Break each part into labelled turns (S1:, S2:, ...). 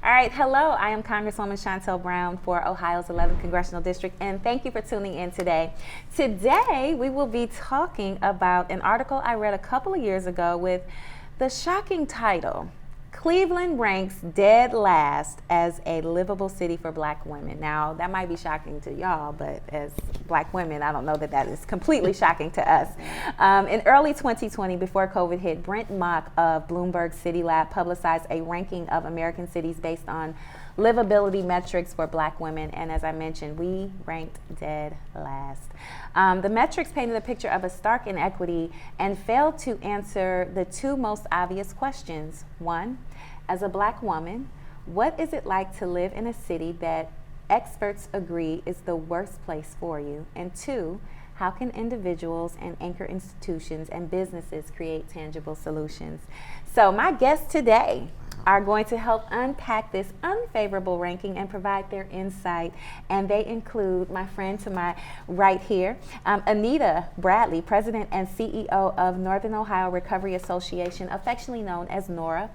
S1: All right, hello, I am Congresswoman Chantel Brown for Ohio's 11th Congressional District, and thank you for tuning in today. Today, we will be talking about an article I read a couple of years ago with the shocking title, Cleveland ranks dead last as a livable city for Black women. Now, that might be shocking to y'all, but as Black women, I don't know that that is completely shocking to us. In early 2020, before COVID hit, Brent Mock of Bloomberg City Lab publicized a ranking of American cities based on livability metrics for Black women, and as I mentioned, we ranked dead last. The metrics painted a picture of a stark inequity and failed to answer the two most obvious questions. One, as a Black woman, what is it like to live in a city that experts agree is the worst place for you? And two, how can individuals and anchor institutions and businesses create tangible solutions? So my guests today are going to help unpack this unfavorable ranking and provide their insight. And they include my friend to my right here, Anita Bradley, President and CEO of Northern Ohio Recovery Association, affectionately known as NORA.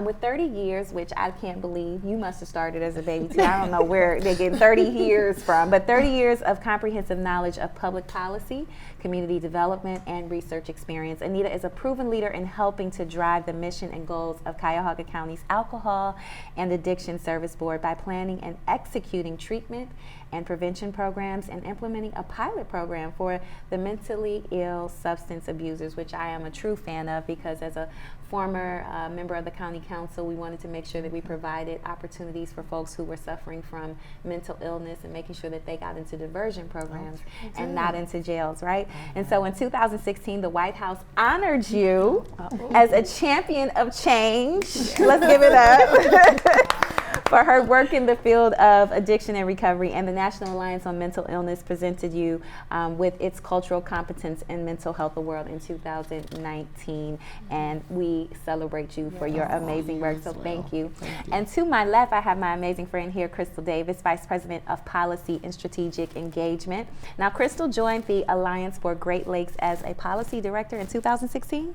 S1: With 30 years, which I can't believe, you must have started as a baby too. I don't know where they're getting 30 years from, but 30 years of comprehensive knowledge of public policy, community development, and research experience. Anita is a proven leader in helping to drive the mission and goals of Cuyahoga County's Alcohol and Addiction Service Board by planning and executing treatment and prevention programs and implementing a pilot program for the mentally ill substance abusers, which I am a true fan of because as a former member of the county council, we wanted to make sure that we provided opportunities for folks who were suffering from mental illness and making sure that they got into diversion programs and not into jails, right? And so in 2016, the White House honored you as a champion of change. Let's give it up. For her work in the field of addiction and recovery, and the National Alliance on Mental Illness presented you with its cultural competence in mental health award in 2019, and we celebrate you for your amazing work, so thank you. And to my left, I have my amazing friend here, Crystal Davis, Vice President of Policy and Strategic Engagement. Now, Crystal joined the Alliance for Great Lakes as a policy director in 2016.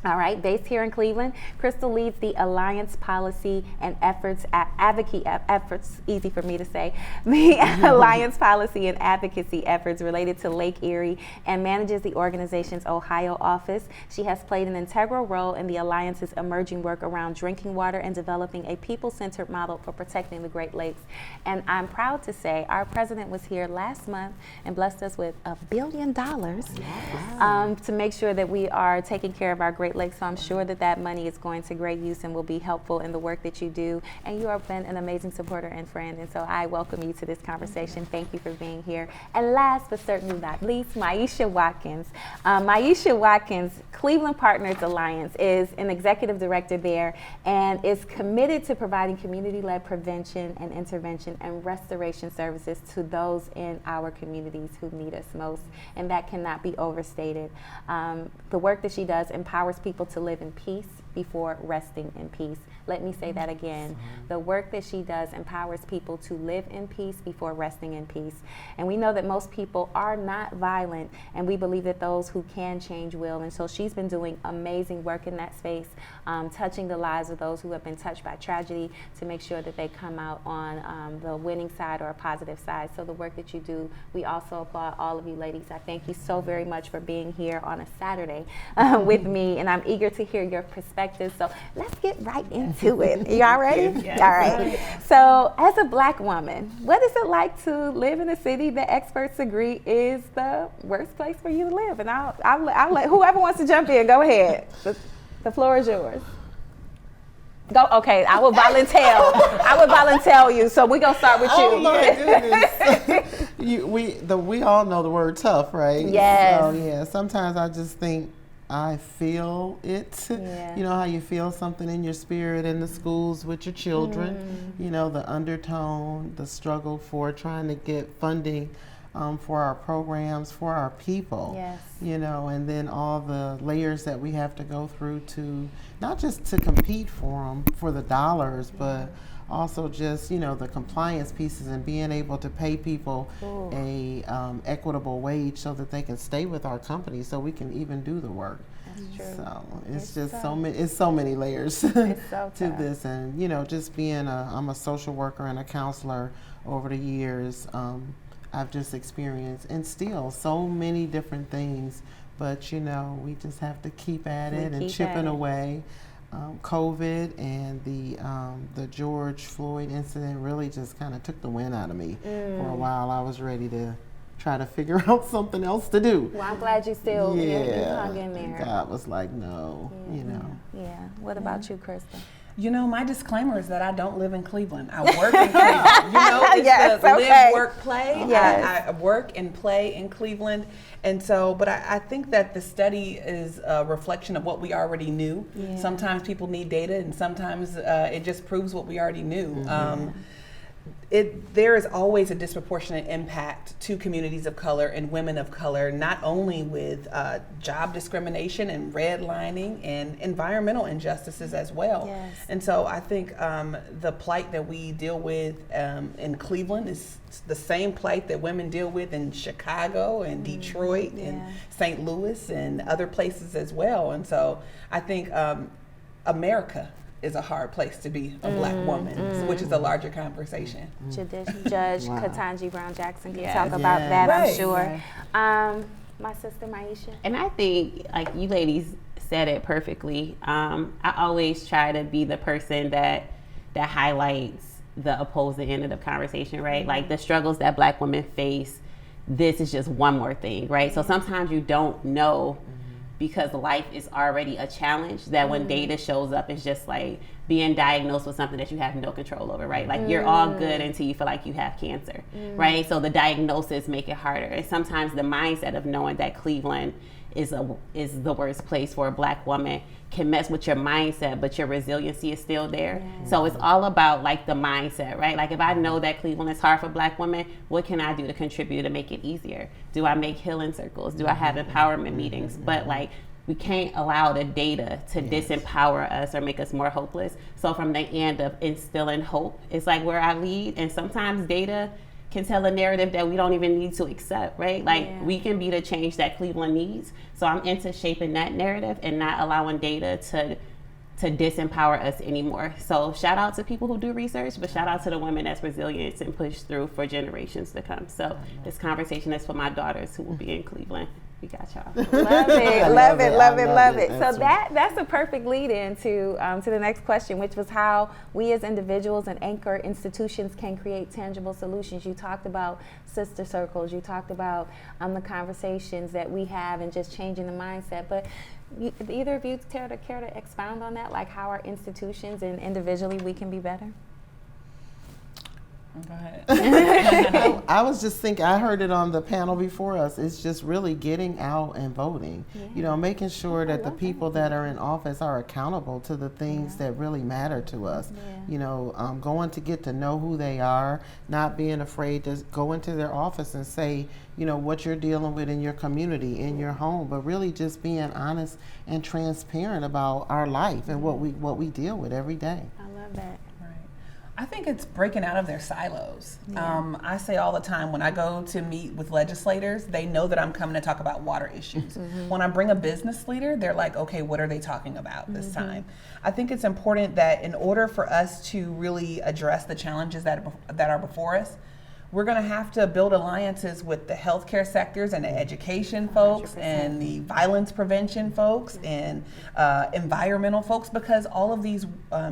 S1: All right, based here in Cleveland, Crystal leads the Alliance Policy and Advocacy efforts, easy for me to say, the Alliance Policy and Advocacy efforts related to Lake Erie and manages the organization's Ohio office. She has played an integral role in the Alliance's emerging work around drinking water and developing a people-centered model for protecting the Great Lakes. And I'm proud to say our president was here last month and blessed us with $1 billion to make sure that we are taking care of our Great Lakes. So I'm sure that that money is going to great use and will be helpful in the work that you do. And you have been an amazing supporter and friend. And so I welcome you to this conversation. Thank you for being here. And last but certainly not least, Maisha Watkins. Maisha Watkins, Cleveland Partners Alliance, is an executive director there and is committed to providing community-led prevention and intervention and restoration services to those in our communities who need us most. And that cannot be overstated. The work that she does empowers people to live in peace before resting in peace. Let me say that again. The work that she does empowers people to live in peace before resting in peace. And we know that most people are not violent, and we believe that those who can change will. And so she's been doing amazing work in that space, touching the lives of those who have been touched by tragedy to make sure that they come out on the winning side or a positive side. So the work that you do, we also applaud all of you ladies. I thank you so very much for being here on a Saturday with me, and I'm eager to hear your perspectives. So let's get right into it. Y'all ready?
S2: Yes.
S1: All right. So as a Black woman, what is it like to live in a city that experts agree is the worst place for you to live? And I'll let whoever wants to jump in, go ahead. The floor is yours. Go. Okay, I will volunteer. I will volunteer you. So we're gonna start with you.
S2: Oh my goodness. We all know the word tough, right?
S1: Yes.
S2: So yeah, sometimes I just think I feel it.
S1: Yeah.
S2: You know how you feel something in your spirit in the schools with your children. You know, the undertone, the struggle for trying to get funding for our programs, for our people.
S1: Yes.
S2: You know, and then all the layers that we have to go through to not just to compete for them for the dollars, but also just, you know, the compliance pieces and being able to pay people a equitable wage so that they can stay with our company so we can even do the work.
S1: That's true.
S2: So it's just so many layers to this, and you know, just being I'm a social worker and a counselor over the years. I've just experienced and still so many different things, but you know, we just have to keep at it and chipping away. COVID and the George Floyd incident really just kind of took the wind out of me. For a while, I was ready to try to figure out something else to do.
S1: Well, I'm glad you still you hung in there.
S2: God was like, no, you know.
S1: Yeah. What about you, Krista?
S3: You know, my disclaimer is that I don't live in Cleveland. I work in Cleveland. You know, it's
S1: Yes,
S3: the
S1: okay.
S3: live, work, play.
S1: Yes.
S3: I work and play in Cleveland. And so, but I think that the study is a reflection of what we already knew.
S1: Yeah.
S3: Sometimes people need data, and sometimes it just proves what we already knew. There is always a disproportionate impact to communities of color and women of color, not only with job discrimination and redlining and environmental injustices as well.
S1: Yes.
S3: And so I think the plight that we deal with in Cleveland is the same plight that women deal with in Chicago and Detroit and St. Louis and other places as well. And so I think America is a hard place to be a black woman, which is a larger conversation.
S1: Judge Ketanji Brown Jackson can
S4: Yes.
S1: talk about that, I'm
S3: Right.
S1: sure. My sister Maisha.
S4: And I think, like you ladies said it perfectly. I always try to be the person that highlights the opposing end of the conversation, right? Like the struggles that black women face. This is just one more thing, right? So sometimes you don't know because life is already a challenge that when data shows up, it's just like being diagnosed with something that you have no control over, right? Like you're all good until you feel like you have cancer, right? So the diagnosis make it harder. And sometimes the mindset of knowing that Cleveland is the worst place for a black woman can mess with your mindset, but your resiliency is still there. So it's all about like the mindset, right? Like if I know that Cleveland is hard for black women, what can I do to contribute to make it easier? Do I make healing circles? Do I have empowerment meetings? But like we can't allow the data to disempower us or make us more hopeless. So from the end of instilling hope, it's like where I lead, and sometimes data can tell a narrative that we don't even need to accept, right? Like we can be the change that Cleveland needs. So I'm into shaping that narrative and not allowing data to disempower us anymore. So shout out to people who do research, but shout out to the women that's resilient and push through for generations to come. So this conversation is for my daughters who will be in Cleveland. We got y'all.
S1: Love it, love it, love it, love it.
S2: That's
S1: So that's a perfect lead in to the next question, which was how we as individuals and anchor institutions can create tangible solutions. You talked about sister circles, you talked about the conversations that we have and just changing the mindset. But either of you care to expound on that, like how our institutions and individually we can be better?
S3: Go ahead.
S2: I was just thinking, I heard it on the panel before us, it's just really getting out and voting. You know, making sure that the people that are in office are accountable to the things that really matter to us. You know, going to get to know who they are, not being afraid to go into their office and say, you know, what you're dealing with in your community, in your home, but really just being honest and transparent about our life and what we deal with every day.
S1: I love that.
S3: I think it's breaking out of their silos. I say all the time when I go to meet with legislators, they know that I'm coming to talk about water issues. When I bring a business leader, they're like, okay, what are they talking about this time? I think it's important that in order for us to really address the challenges that are before us, we're going to have to build alliances with the healthcare sectors and the education folks 100%. And the violence prevention folks and environmental folks, because all of these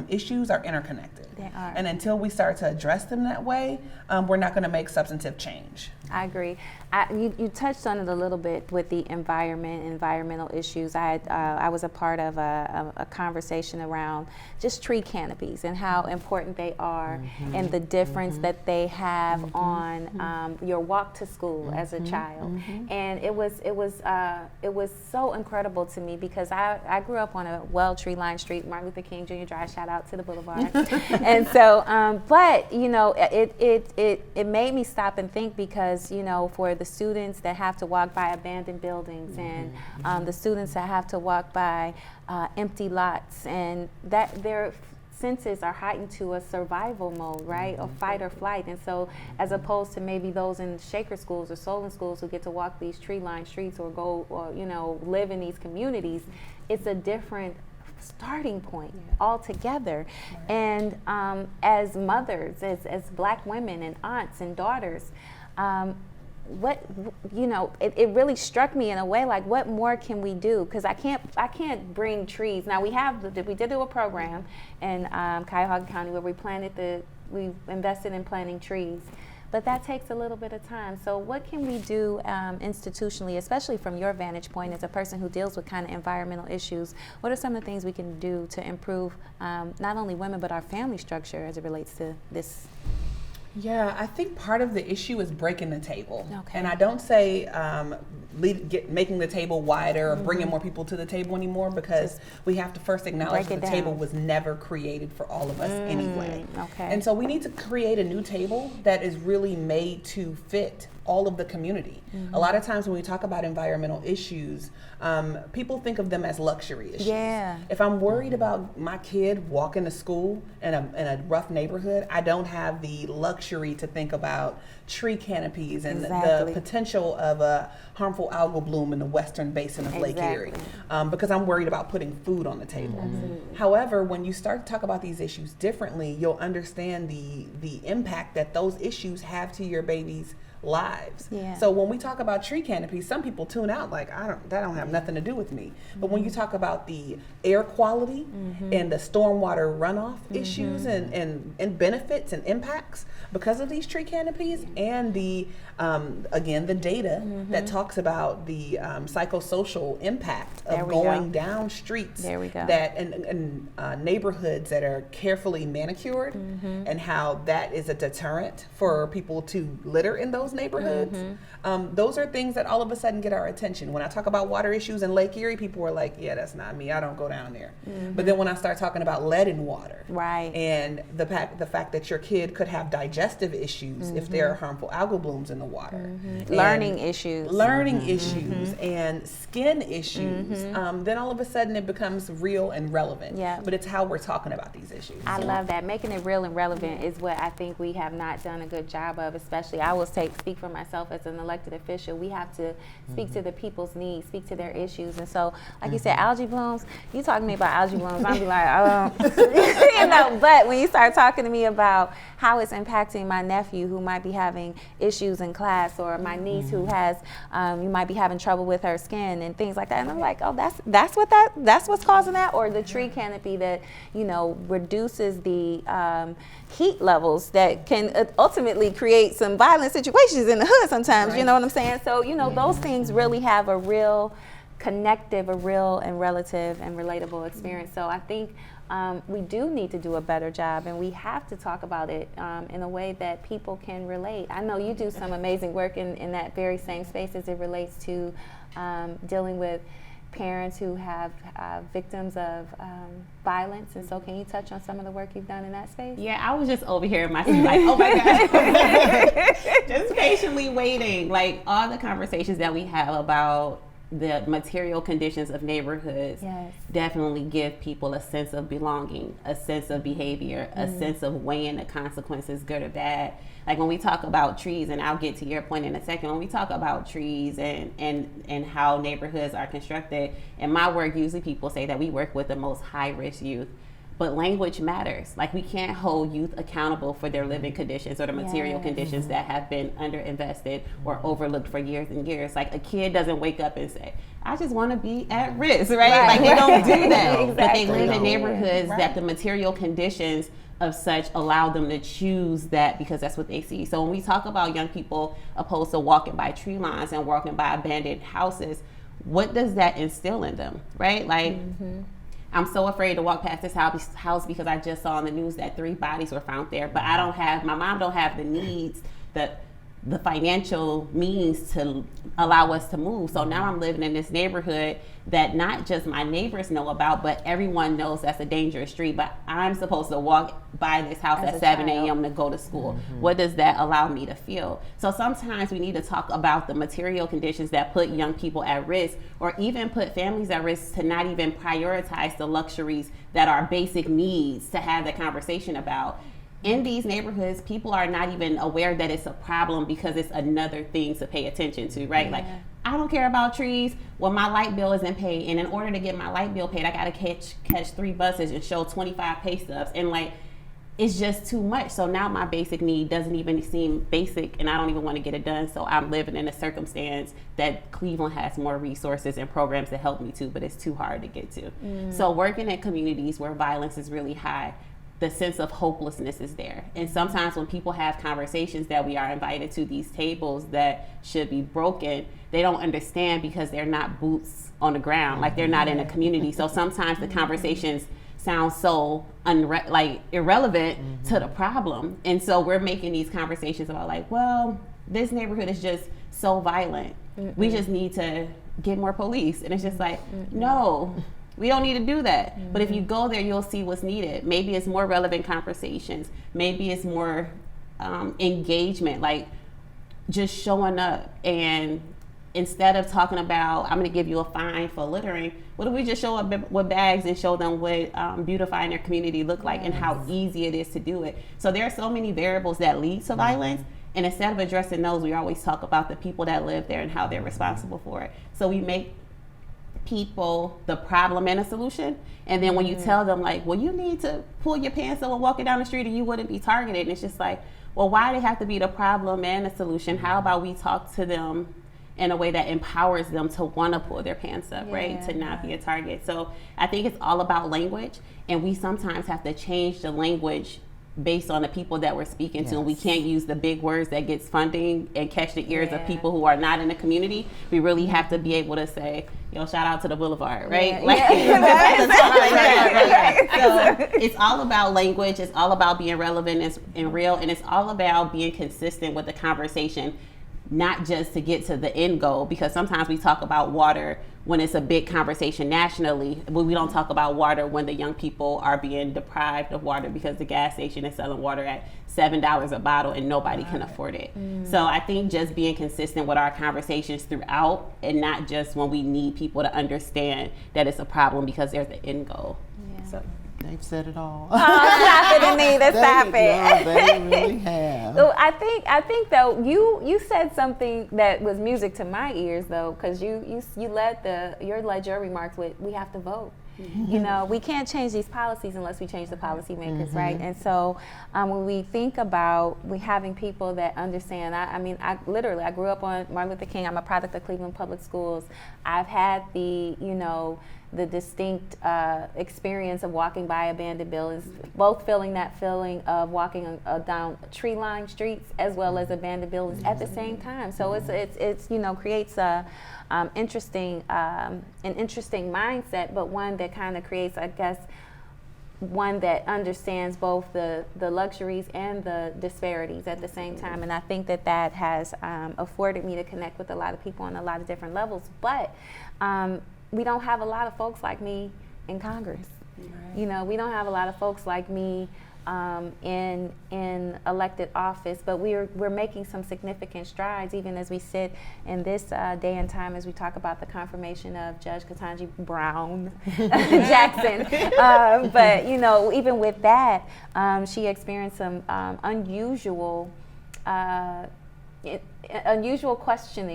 S3: issues are interconnected.
S1: They are.
S3: And until we start to address them that way, we're not going to make substantive change.
S1: I agree. You touched on it a little bit with the environmental issues. I was a part of a conversation around just tree canopies and how important they are and the difference that they have on your walk to school as a child. And it was so incredible to me because I grew up on a tree lined street, Martin Luther King Jr. Drive. Shout out to the Boulevard. And so, but you know, it made me stop and think because as, you know, for the students that have to walk by abandoned buildings and the students that have to walk by empty lots, and that their senses are heightened to a survival mode, right? Or fight or flight. And so as opposed to maybe those in Shaker schools or Solon schools who get to walk these tree-lined streets or go or, you know, live in these communities, it's a different starting point altogether. And as mothers, as Black women and aunts and daughters, what, you know, it really struck me in a way, like, what more can we do? Because I can't bring trees. Now we did do a program in Cuyahoga County where we invested in planting trees, but that takes a little bit of time. So what can we do institutionally, especially from your vantage point as a person who deals with kind of environmental issues? What are some of the things we can do to improve not only women but our family structure as it relates to this?
S3: Yeah, I think part of the issue is breaking the table.
S1: Okay.
S3: And I don't say making the table wider or bringing more people to the table anymore, because we have to first acknowledge that the table was never created for all of us anyway.
S1: Okay.
S3: And so we need to create a new table that is really made to fit all of the community. A lot of times when we talk about environmental issues, people think of them as luxury issues.
S1: Yeah.
S3: If I'm worried about my kid walking to school in a rough neighborhood, I don't have the luxury to think about tree canopies and the potential of a harmful algal bloom in the western basin of Lake Erie, because I'm worried about putting food on the table. However, when you start to talk about these issues differently, you'll understand the impact that those issues have to your baby's lives. So when we talk about tree canopies, some people tune out like, that don't have nothing to do with me. But when you talk about the air quality and the stormwater runoff issues and benefits and impacts because of these tree canopies, and the again, the data that talks about the psychosocial impact of going down streets that in neighborhoods that are carefully manicured, and how that is a deterrent for people to litter in those neighborhoods. Those are things that all of a sudden get our attention. When I talk about water issues in Lake Erie, people are like, yeah, that's not me, I don't go down there. But then when I start talking about lead in water, and the fact that your kid could have digestive issues if there are harmful algal blooms in the water,
S1: learning issues
S3: and skin issues, then all of a sudden it becomes real and relevant. But it's how we're talking about these issues.
S1: I love that. Making it real and relevant is what I think we have not done a good job of, especially I will speak for myself as an elected official. We have to speak to the people's needs, speak to their issues. And so, like you said, algae blooms, you talking to me about algae blooms, I'll be like, you know, but when you start talking to me about how it's impacting my nephew who might be having issues in class, or my niece who has, you might be having trouble with her skin and things like that. And I'm like, oh, that's what's causing that? Or the tree canopy that, you know, reduces the heat levels that can ultimately create some violent situations in the hood sometimes, you know what I'm saying? So, you know, those things really have a real connective, a real and relative and relatable experience. So I think we do need to do a better job, and we have to talk about it in a way that people can relate. I know you do some amazing work in that very same space as it relates to dealing with parents who have victims of violence, and so can you touch on some of the work you've done in that space?
S4: Yeah, I was just over here in my seat like, oh my God. Just patiently waiting. Like, all the conversations that we have about the material conditions of neighborhoods definitely give people a sense of belonging, a sense of behavior, a sense of weighing the consequences, good or bad. Like when we talk about trees, and I'll get to your point in a second, when we talk about trees and how neighborhoods are constructed, in my work, usually people say that we work with the most high-risk youth. But language matters. Like, we can't hold youth accountable for their living conditions or the material conditions that have been underinvested or overlooked for years and years. Like, a kid doesn't wake up and say, I just want to be at risk, right? Like, they don't do that. But they live in neighborhoods that the material conditions of such allow them to choose that because that's what they see. So when we talk about young people opposed to walking by tree lines and walking by abandoned houses, what does that instill in them, right? Like, I'm so afraid to walk past this house because I just saw on the news that 3 bodies were found there, but my mom don't have the needs, the financial means to allow us to move. So now I'm living in this neighborhood that not just my neighbors know about, but everyone knows that's a dangerous street. But I'm supposed to walk by this house at 7 a.m. to go to school. What does that allow me to feel? So sometimes we need to talk about the material conditions that put young people at risk, or even put families at risk, to not even prioritize the luxuries that are basic needs to have the conversation about. In these neighborhoods, people are not even aware that it's a problem because it's another thing to pay attention to, right? Like, I don't care about trees. Well, my light bill isn't paid, and in order to get my light bill paid, I got to catch 3 buses and show 25 pay stubs, and like, it's just too much. So now my basic need doesn't even seem basic, and I don't even want to get it done. So I'm living in a circumstance that Cleveland has more resources and programs to help me to, but it's too hard to get to. So working in communities where violence is really high, the sense of hopelessness is there. And sometimes when people have conversations that we are invited to these tables that should be broken, they don't understand because they're not boots on the ground, like they're not in a community. So sometimes the conversations sound so irrelevant to the problem. And so we're making these conversations about like, well, this neighborhood is just so violent. We just need to get more police. And it's just like, no. We don't need to do that. But if you go there, you'll see what's needed. Maybe it's more relevant conversations. Maybe it's more engagement, like just showing up. And instead of talking about, I'm going to give you a fine for littering, what if we just show up with bags and show them what beautifying their community look like and how easy it is to do it. So there are so many variables that lead to violence. And instead of addressing those, we always talk about the people that live there and how they're responsible for it. So we make people the problem and a solution, and then when you tell them like, well, you need to pull your pants up and walk it down the street and you wouldn't be targeted, and it's just like, well, why do they have to be the problem and the solution? How about we talk to them in a way that empowers them to want to pull their pants up, right? To not be a target. So I think it's all about language, and we sometimes have to change the language based on the people that we're speaking to. And we can't use the big words that gets funding and catch the ears of people who are not in the community. We really have to be able to say, yo, shout out to the Boulevard, right? So it's all about language. It's all about being relevant and real. And it's all about being consistent with the conversation, not just to get to the end goal, because sometimes we talk about water when it's a big conversation nationally, but we don't talk about water when the young people are being deprived of water because the gas station is selling water at $7 a bottle and nobody can afford it. So I think just being consistent with our conversations throughout, and not just when we need people to understand that it's a problem because there's an end goal. So
S2: they've said it all.
S1: Oh, stop it, Anita, stop it.
S2: They really have.
S1: So I think though, you said something that was music to my ears though, because you led your remarks with, we have to vote. You know, we can't change these policies unless we change the policymakers, right? And so when we think about having people that understand, I grew up on Martin Luther King. I'm a product of Cleveland Public Schools. I've had the distinct experience of walking by abandoned buildings, both feeling that feeling of walking down tree-lined streets as well as abandoned buildings at the same time. So it's creates an interesting mindset, but one that kind of creates, I guess, one that understands both the luxuries and the disparities at the same time. And I think that has afforded me to connect with a lot of people on a lot of different levels. But we don't have a lot of folks like me in Congress. Right. You know, we don't have a lot of folks like me in elected office, but we're making some significant strides even as we sit in this day and time as we talk about the confirmation of Judge Ketanji Brown Jackson. But even with that, she experienced some unusual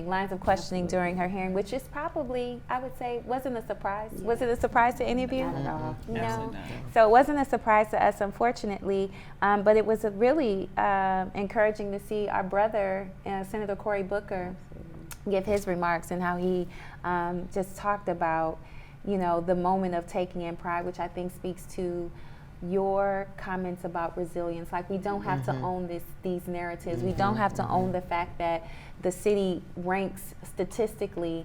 S1: lines of questioning during her hearing, which is probably, I would say, wasn't a surprise. Yeah. Was it a surprise to any of you?
S4: Not at all.
S1: No. So it wasn't a surprise to us, unfortunately, but it was really encouraging to see our brother, Senator Cory Booker, give his remarks and how he just talked about, the moment of taking in pride, which I think speaks to your comments about resilience. Like, we don't have to own these narratives. We don't have to own the fact that the city ranks statistically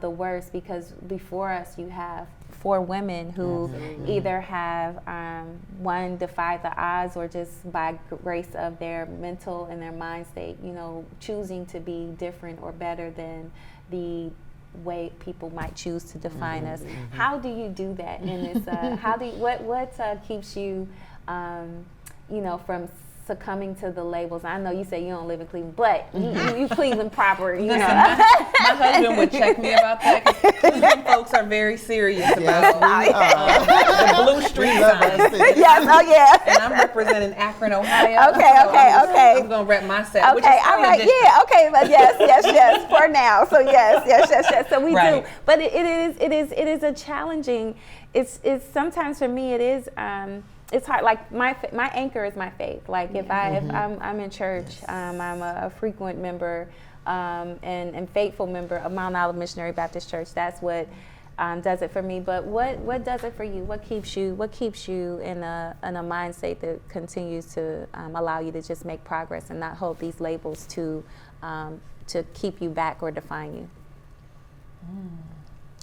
S1: the worst, because before us you have for women who either have one, defied the odds, or just by grace of their mental and their mind state, you know, choosing to be different or better than the way people might choose to define us. How do you do that in this? What keeps you, you know, from succumbing to the labels? I know you say you don't live in Cleveland, but you Cleveland proper. You know,
S3: my husband would check me about that. 'Cause Cleveland folks are very serious about the blue street signs.
S1: Yes, oh yeah.
S3: And I'm representing Akron, Ohio.
S1: Okay.
S3: I'm gonna rep my set.
S1: Okay, all right, yeah, okay, but yes, for now. So yes. So we do, but it is a challenging. It's sometimes for me it is. It's hard. Like my anchor is my faith. Like if I'm in church, I'm a frequent member and faithful member of Mount Olive Missionary Baptist Church. That's what does it for me. But what does it for you? What keeps you in a mind state that continues to allow you to just make progress and not hold these labels to keep you back or define you?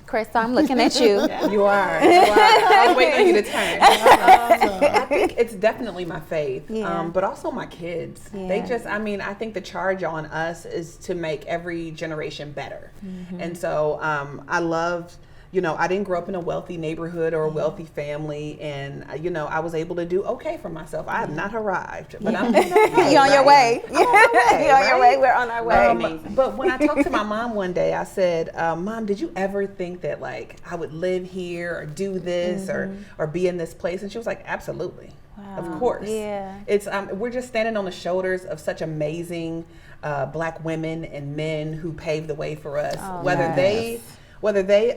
S1: Chris, I'm looking at you.
S3: You are. I was waiting on you to turn. I think it's definitely my faith, but also my kids.
S1: Yeah.
S3: They just, I think the charge on us is to make every generation better. And so I love, you know, I didn't grow up in a wealthy neighborhood or a wealthy family, and you know, I was able to do okay for myself. I have not arrived, but I'm doing okay.
S1: You're on your way.
S3: You're on
S1: your way. We're on our way.
S3: But when I talked to my mom one day, I said, Mom, did you ever think that like I would live here or do this or be in this place? And she was like, absolutely. Wow. Of course. Yeah. It's we're just standing on the shoulders of such amazing Black women and men who paved the way for us. Whether they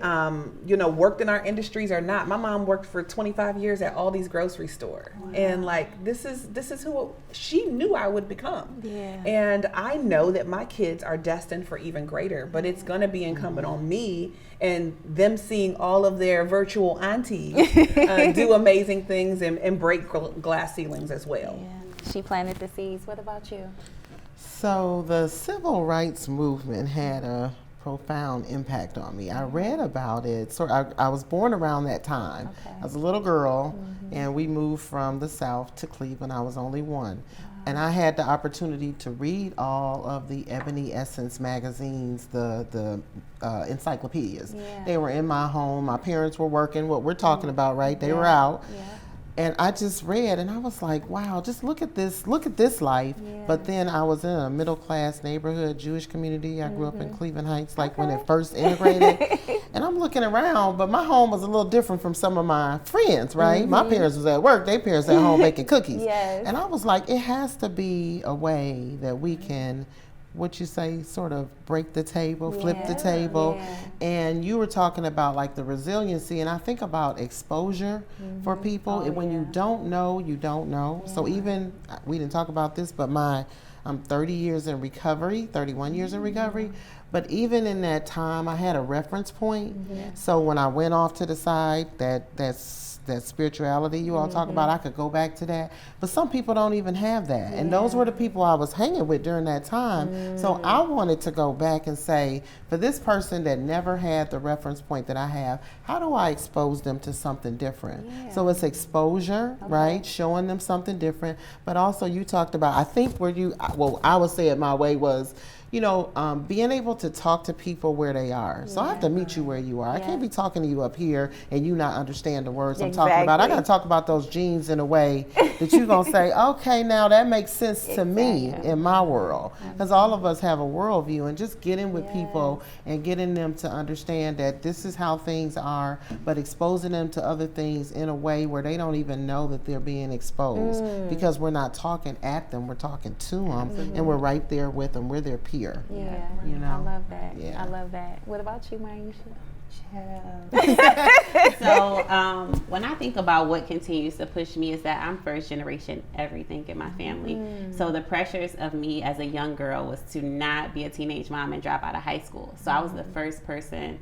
S3: you know, worked in our industries or not. My mom worked for 25 years at Aldi's grocery store. Wow. And like this is who she knew I would become. Yeah. And I know that my kids are destined for even greater, but it's going to be incumbent on me and them seeing all of their virtual aunties do amazing things and break glass ceilings as well.
S1: Yeah. She planted the seeds. What about you?
S2: So the civil rights movement had a profound impact on me. I read about it. So I was born around that time. Okay. I was a little girl, and we moved from the South to Cleveland. I was only one. And I had the opportunity to read all of the Ebony Essence magazines, the encyclopedias. Yeah. They were in my home. My parents were working, what we're talking about, right? They were out. Yeah. And I just read, and I was like, wow, just look at this life. Yeah. But then I was in a middle-class neighborhood, Jewish community. I grew up in Cleveland Heights, like when it first integrated. And I'm looking around, but my home was a little different from some of my friends, right? My parents was at work, their parents at home baking cookies. Yes. And I was like, it has to be a way that we can, what you say, sort of break the table, flip the table. Yeah. And you were talking about like the resiliency, and I think about exposure for people. When you don't know, you don't know. Yeah. So even, we didn't talk about this, but I'm 30 years in recovery, 31 years in recovery. But even in that time, I had a reference point. So when I went off to the side, that spirituality you all talk about, I could go back to that. But some people don't even have that. And those were the people I was hanging with during that time. So I wanted to go back and say, for this person that never had the reference point that I have, how do I expose them to something different? So it's exposure, right? Showing them something different. But also you talked about, I think I would say it my way was, you know, being able to talk to people where they are. So I have to meet you where you are. I can't be talking to you up here and you not understand the words I'm talking about. I got to talk about those genes in a way that you're going to say, okay, now that makes sense to me in my world. Because all of us have a worldview, and just getting with people and getting them to understand that this is how things are, but exposing them to other things in a way where they don't even know that they're being exposed. Because we're not talking at them, we're talking to them, and we're right there with them. We're their peer.
S1: Yeah, you know? I love that. Yeah. I love that. What about you, Maisha?
S4: So when I think about what continues to push me is that I'm first generation everything in my family. So the pressures of me as a young girl was to not be a teenage mom and drop out of high school. So I was the first person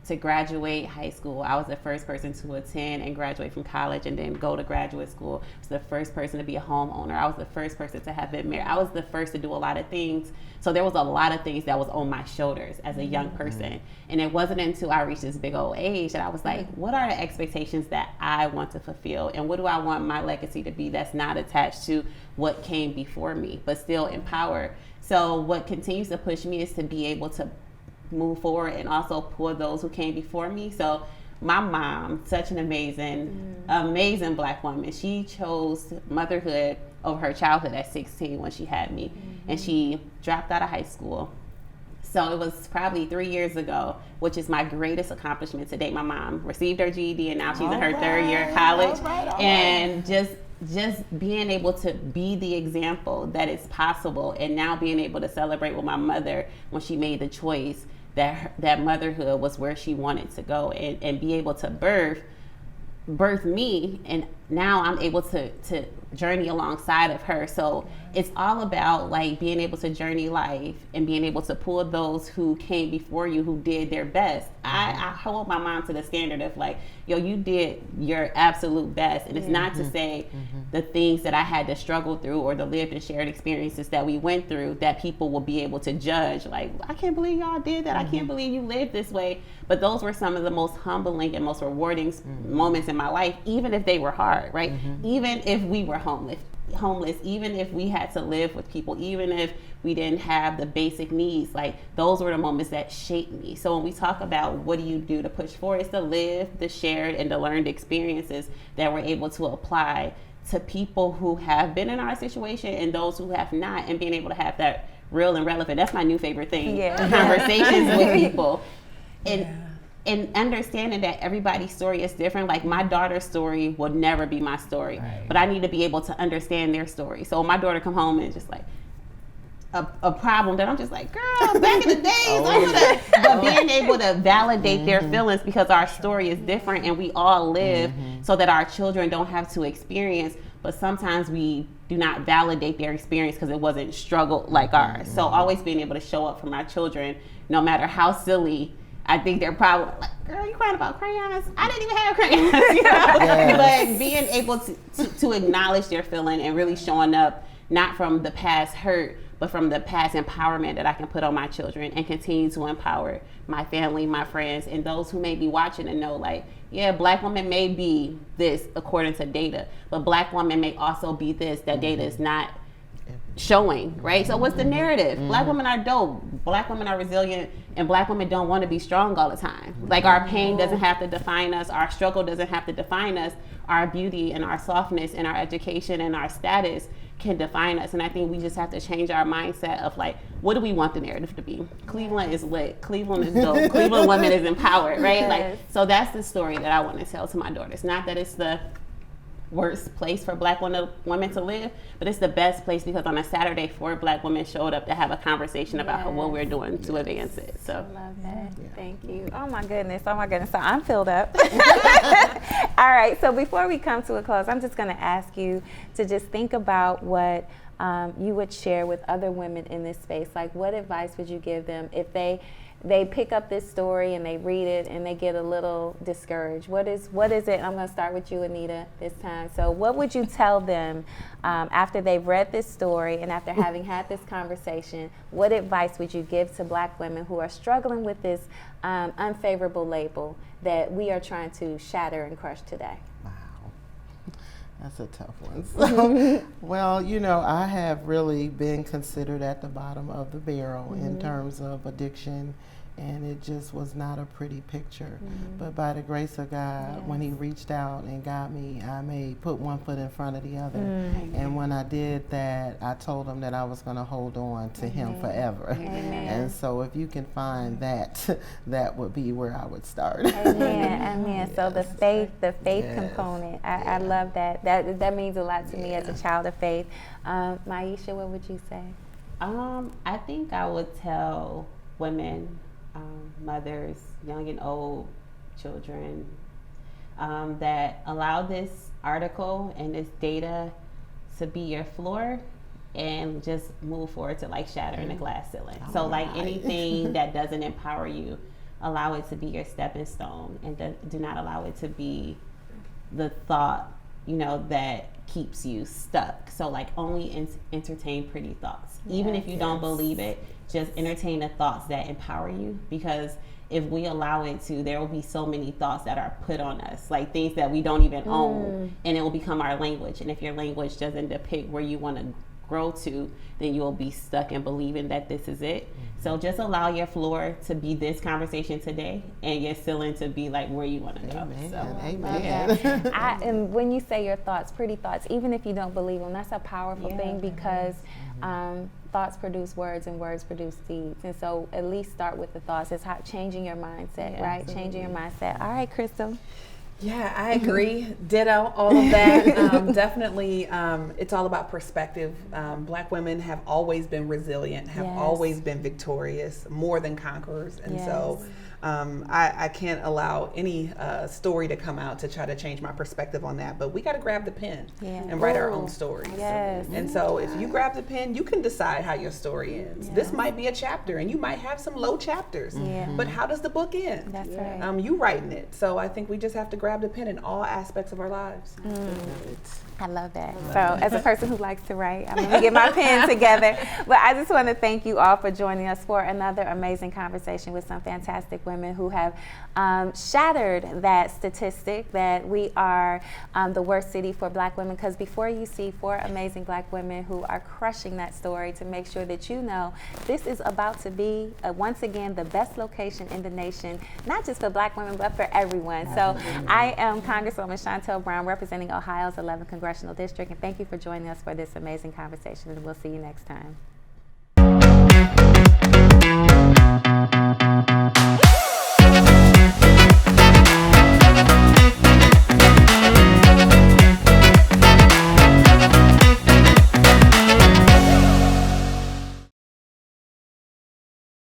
S4: to graduate high school. I was the first person to attend and graduate from college and then go to graduate school. I was the first person to be a homeowner. I was the first person to have been married. I was the first to do a lot of things. So there was a lot of things that was on my shoulders as a young person. And it wasn't until I reached this big old age that I was like, what are the expectations that I want to fulfill? And what do I want my legacy to be that's not attached to what came before me, but still empowered? So what continues to push me is to be able to move forward and also pull those who came before me. So my mom, such an amazing Black woman, she chose motherhood over her childhood at 16 when she had me. And she dropped out of high school. So it was probably 3 years ago, which is my greatest accomplishment to date. My mom received her GED and now she's in her third year of college. And just being able to be the example that it's possible, and now being able to celebrate with my mother when she made the choice that motherhood was where she wanted to go, and be able to birth me, and now I'm able to journey alongside of her. So it's all about like being able to journey life and being able to pull those who came before you, who did their best. I hold my mom to the standard of like, yo, you did your absolute best. And it's not to say the things that I had to struggle through or the lived and shared experiences that we went through that people will be able to judge. Like, I can't believe y'all did that. I can't believe you lived this way. But those were some of the most humbling and most rewarding moments in my life, even if they were hard, right? Even if we were homeless, even if we had to live with people, even if we didn't have the basic needs, like those were the moments that shaped me. So when we talk about what do you do to push forward, it's the lived, the shared, and the learned experiences that we're able to apply to people who have been in our situation and those who have not, and being able to have that real and relevant. That's my new favorite thing. Conversations with people. And understanding that everybody's story is different. Like my daughter's story will never be my story, but I need to be able to understand their story. So when my daughter come home and just like a problem that I'm just like, girl, back in the days, but being able to validate their feelings, because our story is different and we all live so that our children don't have to experience. But sometimes we do not validate their experience because it wasn't struggle like ours. So always being able to show up for my children, no matter how silly I think they're probably like, girl, you crying about crayons? I didn't even have crayons, you know? But being able to acknowledge their feeling and really showing up, not from the past hurt, but from the past empowerment that I can put on my children, and continue to empower my family, my friends, and those who may be watching and know like, yeah, Black women may be this according to data, but Black women may also be this, that data is not showing, right? So what's the narrative? Black women are dope, Black women are resilient, and Black women don't want to be strong all the time. Like our pain doesn't have to define us, our struggle doesn't have to define us, our beauty and our softness and our education and our status can define us. And I think we just have to change our mindset of like, what do we want the narrative to be? Cleveland is lit, Cleveland is dope, Cleveland women is empowered, right? Like, so that's the story that I want to tell to my daughters. Not that it's the worst place for Black women to live, but it's the best place, because on a Saturday 4 Black women showed up to have a conversation about what we're doing to advance it. So
S1: I love that. Thank you. Oh my goodness. So I'm filled up. All right, so before we come to a close, I'm just going to ask you to just think about what you would share with other women in this space. Like, what advice would you give them if they pick up this story and they read it and they get a little discouraged? What is it? I'm going to start with you, Anita, this time. So what would you tell them after they've read this story and after having had this conversation? What advice would you give to Black women who are struggling with this unfavorable label that we are trying to shatter and crush today?
S2: Wow. That's a tough one. So, well, you know, I have really been considered at the bottom of the barrel in terms of addiction, and it just was not a pretty picture. But by the grace of God, when He reached out and got me, I may put one foot in front of the other. And when I did that, I told Him that I was going to hold on to Him forever. And so if you can find that, that would be where I would start.
S1: Amen. So the faith component, I love that. That means a lot to me as a child of faith. Maisha, what would you say?
S4: I think I would tell women, mothers, young and old, children, that allow this article and this data to be your floor, and just move forward to like shattering the glass ceiling. So like anything that doesn't empower you, allow it to be your stepping stone, and do not allow it to be the thought, that keeps you stuck. So like only entertain pretty thoughts. Even if you don't believe it, just entertain the thoughts that empower you, because if we allow it to, there will be so many thoughts that are put on us, like things that we don't even own, and it will become our language. And if your language doesn't depict where you want to grow to, then you will be stuck in believing that this is it. So just allow your floor to be this conversation today, and your ceiling to be like where you want to go.
S2: Amen.
S4: So,
S2: Amen.
S1: And when you say your thoughts, pretty thoughts, even if you don't believe them, that's a powerful thing, because thoughts produce words, and words produce deeds. And so at least start with the thoughts. It's how changing your mindset, right? Absolutely. Changing your mindset. All right, Crystal.
S3: Yeah, I agree. Ditto, all of that. Definitely, it's all about perspective. Black women have always been resilient, have always been victorious, more than conquerors. And so I can't allow any story to come out to try to change my perspective on that. But we got to grab the pen and write our own stories.
S1: Yes.
S3: And so if you grab the pen, you can decide how your story ends. This might be a chapter, and you might have some low chapters. But how does the book end?
S1: That's right.
S3: You writing it. So I think we just have to grab the pen in all aspects of our lives.
S1: I love that. So as a person who likes to write, I'm going to get my pen together. But I just want to thank you all for joining us for another amazing conversation with some fantastic women who have shattered that statistic that we are the worst city for Black women. Because before you see 4 amazing Black women who are crushing that story, to make sure that you know this is about to be, once again, the best location in the nation, not just for Black women, but for everyone. So I am Congresswoman Chantel Brown, representing Ohio's 11th Congressional District, and thank you for joining us for this amazing conversation, and we'll see you next time.